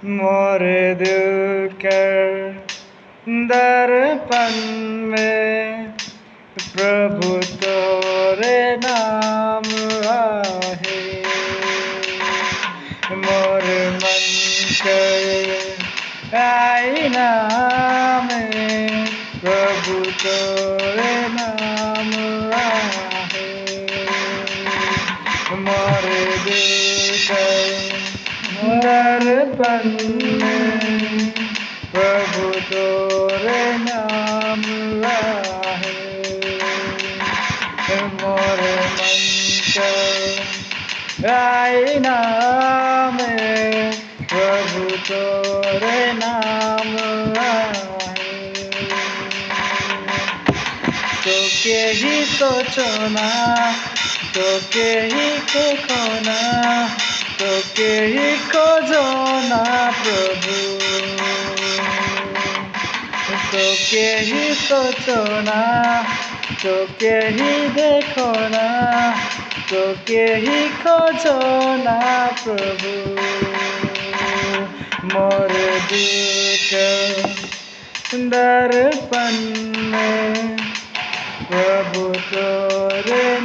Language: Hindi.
मोर दिल कर दर्पण में प्रभु तोरे नाम आहे। मोर मन कर आईना में प्रभु तोरे नाम आहे। मोर दिल कर दर्पण में प्रभु तोरे नाम आहे। मोर मन कर आईना में प्रभु तोरे नाम आहे। तो के ही सोचना, तो के ही खोना, तो के ही खोजना प्रभु। तो के ही सोचना, तो के ही देखना, तो के ही खोजना प्रभु। मोर दिल के दर्पण में प्रभु तोरे